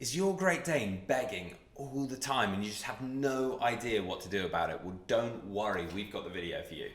Is your Great Dane begging all the time and you just have no idea what to do about it? Well, don't worry, we've got the video for you.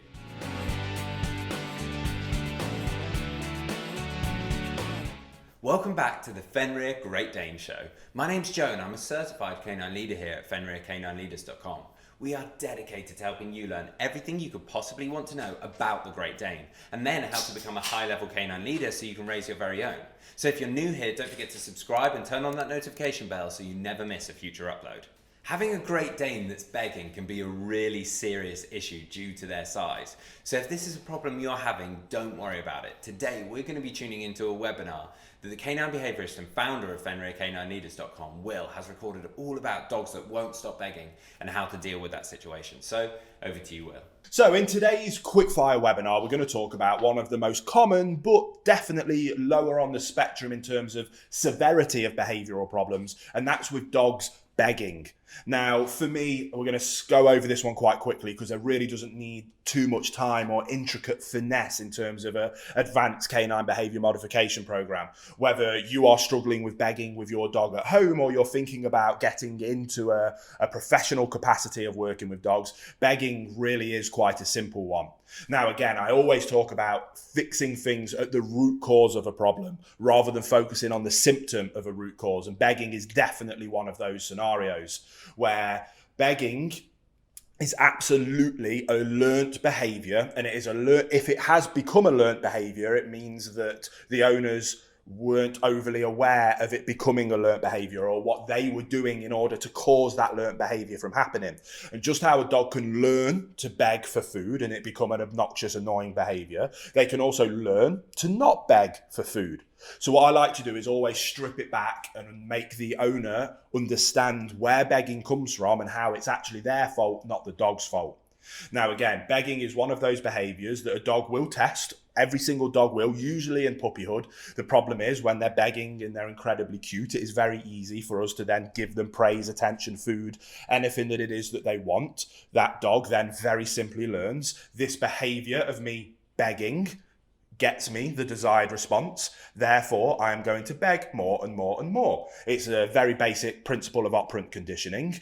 Welcome back to the Fenrir Great Dane Show. My name's Joe and I'm a certified canine leader here at FenrirCanineLeaders.com. We are dedicated to helping you learn everything you could possibly want to know about the Great Dane, and then how to become a high-level canine leader so you can raise your very own. So if you're new here, don't forget to subscribe and turn on that notification bell so you never miss a future upload. Having a Great Dane that's begging can be a really serious issue due to their size. So if this is a problem you're having, don't worry about it. Today we're going to be tuning into a webinar that the canine behaviourist and founder of FenrirCanineLeaders.com, Will, has recorded all about dogs that won't stop begging and how to deal with that situation. So over to you, Will. So in today's quickfire webinar, we're going to talk about one of the most common, but definitely lower on the spectrum in terms of severity of behavioural problems, and that's with dogs begging. Now, for me, we're going to go over this one quite quickly because there really doesn't need too much time or intricate finesse in terms of an advanced canine behaviour modification program. Whether you are struggling with begging with your dog at home or you're thinking about getting into a professional capacity of working with dogs, begging really is quite a simple one. Now, again, I always talk about fixing things at the root cause of a problem rather than focusing on the symptom of a root cause. And begging is definitely one of those scenarios where begging is absolutely a learnt behaviour, and it is if it has become a learnt behaviour, it means that the owners weren't overly aware of it becoming a learnt behaviour or what they were doing in order to cause that learnt behaviour from happening. And just how a dog can learn to beg for food and it become an obnoxious, annoying behaviour, they can also learn to not beg for food. So what I like to do is always strip it back and make the owner understand where begging comes from and how it's actually their fault, not the dog's fault. Now, again, begging is one of those behaviours that a dog will test. Every single dog will, usually in puppyhood. The problem is when they're begging and they're incredibly cute, it is very easy for us to then give them praise, attention, food, anything that it is that they want. That dog then very simply learns this behaviour of me begging gets me the desired response. Therefore, I am going to beg more and more and more. It's a very basic principle of operant conditioning.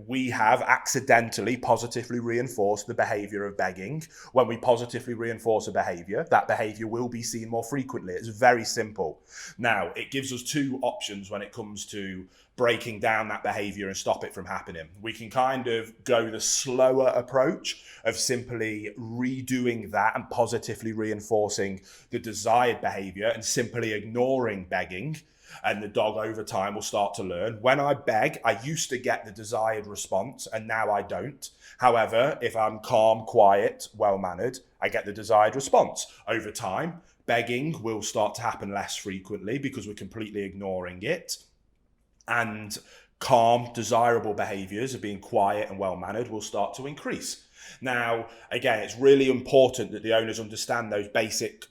We have accidentally positively reinforced the behavior of begging. When we positively reinforce a behavior, that behavior will be seen more frequently. It's very simple. Now, it gives us two options when it comes to breaking down that behavior and stop it from happening. We can kind of go the slower approach of simply redoing that and positively reinforcing the desired behavior and simply ignoring begging. And the dog over time will start to learn. When I beg, I used to get the desired response and now I don't. However, if I'm calm, quiet, well-mannered, I get the desired response. Over time, begging will start to happen less frequently because we're completely ignoring it. And calm, desirable behaviours of being quiet and well-mannered will start to increase. Now, again, it's really important that the owners understand those basic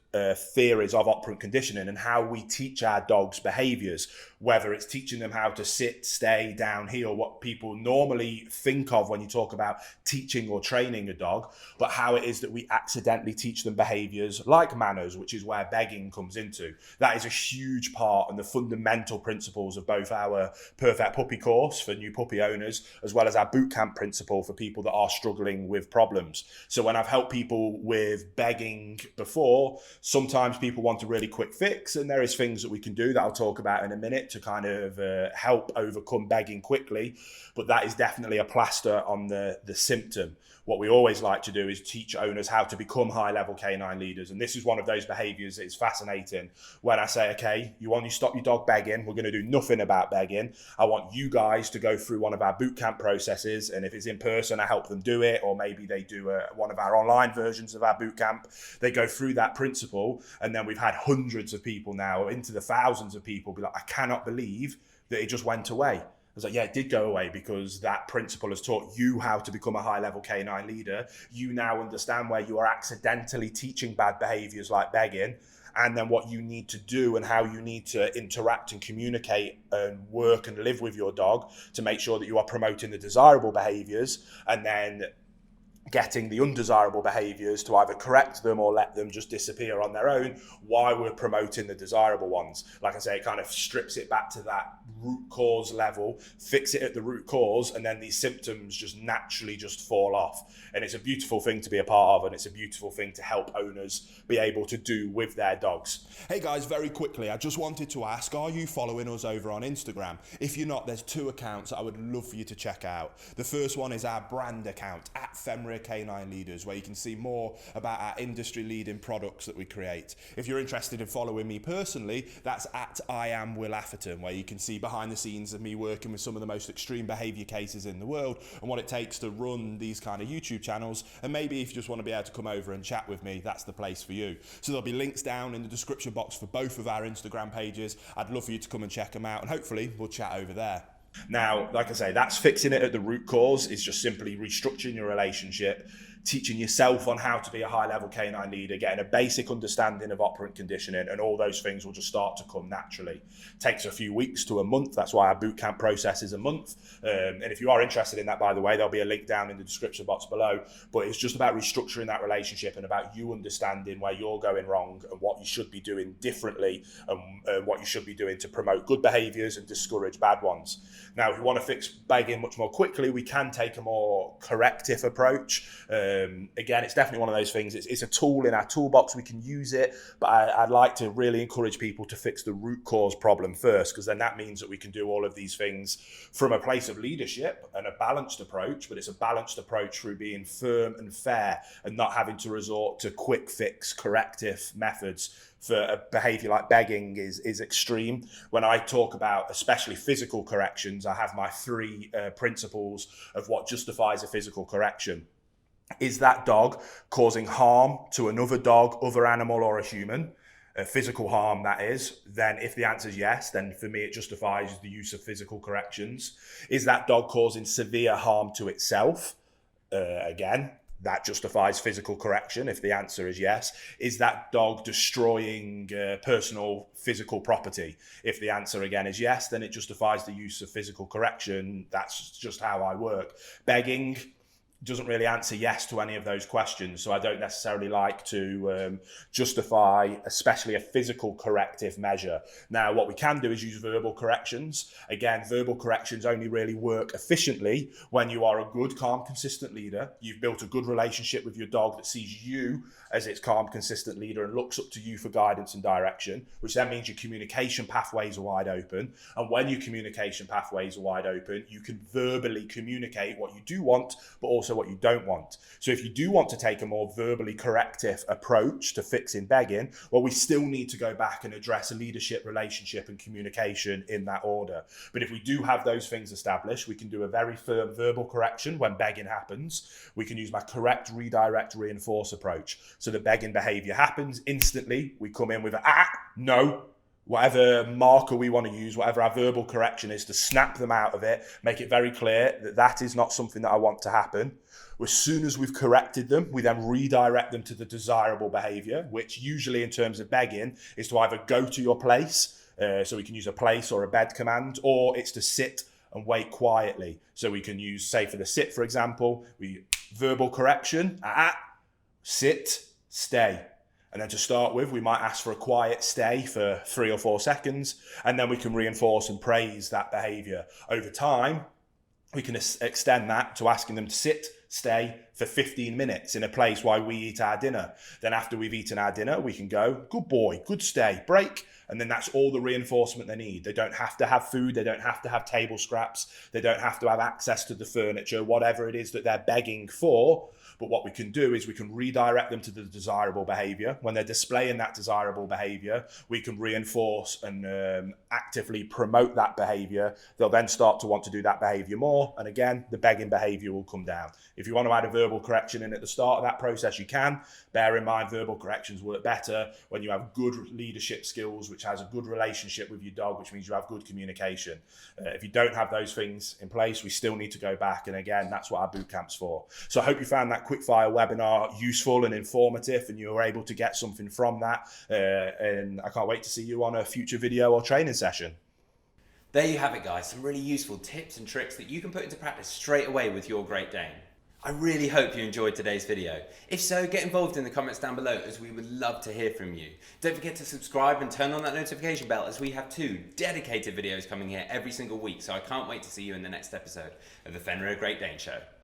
theories of operant conditioning and how we teach our dogs behaviours, whether it's teaching them how to sit, stay, down, heel, what people normally think of when you talk about teaching or training a dog, but how it is that we accidentally teach them behaviours like manners, which is where begging comes into. That is a huge part and the fundamental principles of both our Perfect Puppy course for new puppy owners, as well as our bootcamp principle for people that are struggling with problems. So when I've helped people with begging before, sometimes people want a really quick fix, and there is things that we can do that I'll talk about in a minute to kind of help overcome begging quickly, but that is definitely a plaster on the symptom. What we always like to do is teach owners how to become high-level canine leaders, and this is one of those behaviours that is fascinating. When I say, okay, you want to stop your dog begging, we're going to do nothing about begging. I want you guys to go through one of our bootcamp processes, and if it's in person, I help them do it, or maybe they do one of our online versions of our bootcamp. They go through that principle, and then we've had hundreds of people now, into the thousands of people, be like, I cannot believe that it just went away. I was like, yeah, it did go away because that principle has taught you how to become a high-level canine leader. You now understand where you are accidentally teaching bad behaviours like begging, and then what you need to do and how you need to interact and communicate and work and live with your dog to make sure that you are promoting the desirable behaviours, and then getting the undesirable behaviours to either correct them or let them just disappear on their own while we're promoting the desirable ones. Like I say, it kind of strips it back to that root cause level, fix it at the root cause, and then these symptoms just naturally just fall off. And it's a beautiful thing to be a part of, and it's a beautiful thing to help owners be able to do with their dogs. Hey guys, very quickly, I just wanted to ask, are you following us over on Instagram? If you're not, there's 2 accounts that I would love for you to check out. The first one is our brand account, at Fenrir Canine Leaders, where you can see more about our industry leading products that we create. If you're interested in following me personally, that's at I am Will Atherton, where you can see behind the scenes of me working with some of the most extreme behaviour cases in the world and what it takes to run these kind of YouTube channels. And maybe if you just want to be able to come over and chat with me, that's the place for you. So there'll be links down in the description box for both of our Instagram pages. I'd love for you to come and check them out, and hopefully we'll chat over there. Now, like I say, that's fixing it at the root cause. Is just simply restructuring your relationship, teaching yourself on how to be a high-level canine leader, getting a basic understanding of operant conditioning, and all those things will just start to come naturally. Takes a few weeks to a month. That's why our bootcamp process is a month. And if you are interested in that, by the way, there'll be a link down in the description box below. But it's just about restructuring that relationship and about you understanding where you're going wrong and what you should be doing differently, and what you should be doing to promote good behaviours and discourage bad ones. Now, if you want to fix begging much more quickly, we can take a more corrective approach. Again, it's definitely one of those things. It's a tool in our toolbox. We can use it, but I'd like to really encourage people to fix the root cause problem first, because then that means that we can do all of these things from a place of leadership and a balanced approach. But it's a balanced approach through being firm and fair and not having to resort to quick fix corrective methods. For a behaviour like begging is extreme. When I talk about especially physical corrections, I have my 3 principles of what justifies a physical correction. Is that dog causing harm to another dog, other animal, or a human? Physical harm, that is. Then if the answer is yes, then for me it justifies the use of physical corrections. Is that dog causing severe harm to itself? Again, that justifies physical correction if the answer is yes. Is that dog destroying personal physical property? If the answer again is yes, then it justifies the use of physical correction. That's just how I work. Begging doesn't really answer yes to any of those questions, so I don't necessarily like to justify especially a physical corrective measure. Now, what we can do is use verbal corrections. Again, verbal corrections only really work efficiently when you are a good, calm, consistent leader. You've built a good relationship with your dog that sees you as its calm, consistent leader and looks up to you for guidance and direction, which then means your communication pathways are wide open. And when your communication pathways are wide open, you can verbally communicate what you do want, but also what you don't want. So if you do want to take a more verbally corrective approach to fixing begging, well, we still need to go back and address leadership, relationship, and communication in that order. But if we do have those things established, we can do a very firm verbal correction when begging happens. We can use my correct, redirect, reinforce approach. So the begging behavior happens instantly. We come in with a no, whatever marker we want to use, whatever our verbal correction is, to snap them out of it, make it very clear that that is not something that I want to happen. As soon as we've corrected them, we then redirect them to the desirable behavior, which usually in terms of begging is to either go to your place, so we can use a place or a bed command, or it's to sit and wait quietly. So we can use, say for the sit, for example, we verbal correction, sit, stay. And then to start with, we might ask for a quiet stay for 3 or 4 seconds, and then we can reinforce and praise that behavior. Over time, we can extend that to asking them to sit, stay for 15 minutes in a place while we eat our dinner. Then after we've eaten our dinner, we can go, good boy, good stay, break. And then that's all the reinforcement they need. They don't have to have food. They don't have to have table scraps. They don't have to have access to the furniture, whatever it is that they're begging for. But what we can do is we can redirect them to the desirable behavior. When they're displaying that desirable behavior, we can reinforce and actively promote that behavior. They'll then start to want to do that behavior more. And again, the begging behavior will come down. If you want to add a verbal correction in at the start of that process, you can. Bear in mind, verbal corrections work better when you have good leadership skills, which has a good relationship with your dog, which means you have good communication. If you don't have those things in place, we still need to go back. And again, that's what our boot camp's for. So I hope you found that quickfire webinar useful and informative, and you were able to get something from that. And I can't wait to see you on a future video or training session. There you have it, guys. Some really useful tips and tricks that you can put into practice straight away with your Great Dane. I really hope you enjoyed today's video. If so, get involved in the comments down below as we would love to hear from you. Don't forget to subscribe and turn on that notification bell as we have 2 dedicated videos coming here every single week, so I can't wait to see you in the next episode of the Fenrir Great Dane Show.